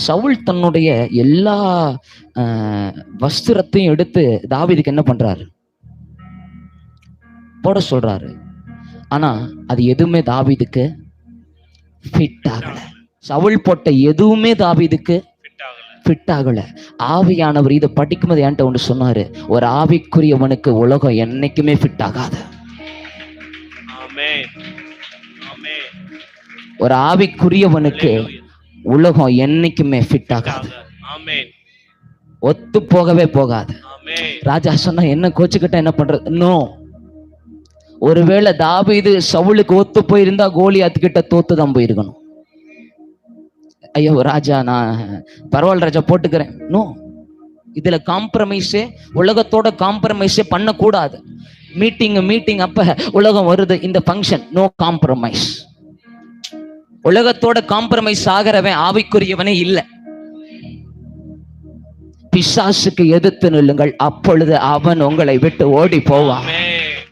சவுல் தன்னுடைய எல்லா வஸ்திரத்தையும் எடுத்து தாவீதுக்கு என்ன பண்றாரு? போட சொல்றாரு. ஆனா அது எதுவுமே தாவீதுக்கு ஃபிட் ஆகல. சவுல் போட்ட எதுவுமே தாவீதுக்கு ஃபிட் ஆகல. ஆவியானவர் இதை படிக்கும்போது என்கிட்ட ஒன்று சொன்னாரு, ஒரு ஆவிக்குரியவனுக்கு உலகம் என்னைக்குமே ஃபிட் ஆகாது. ஒரு ஆவிக்குரியவனுக்கு உலகம் என்னைக்குமே ஃபிட் ஆகாது, ஒத்து போகவே போகாது. ராஜா சொன்னா என்ன கோச்சுக்கிட்ட என்ன பண்றது? நோ. ஒருவேளை தாவீது சவுலுக்கு ஒத்து போயிருந்தா கோலியாத் கிட்ட தோத்துதான் போயிருக்கணும். ஐயோ ராஜா, நான் பரவாயில்ல ராஜா போட்டுக்கிறேன். நோ, இதுல காம்ப்ரமைஸே, உலகத்தோட காம்ப்ரமைஸே பண்ணக்கூடாது. மீட்டிங் அப்ப உலகம் வருது, இந்த ஃபங்க்ஷன், நோ காம்ப்ரமைஸ். உலகத்தோட காம்ப்ரமைஸ் ஆகிறவன் ஆவிக்குரியவனே இல்லை. பிசாசுக்கு எதிர்த்து நில்லுங்கள், அப்பொழுது அவன் உங்களை விட்டு ஓடி போவான்.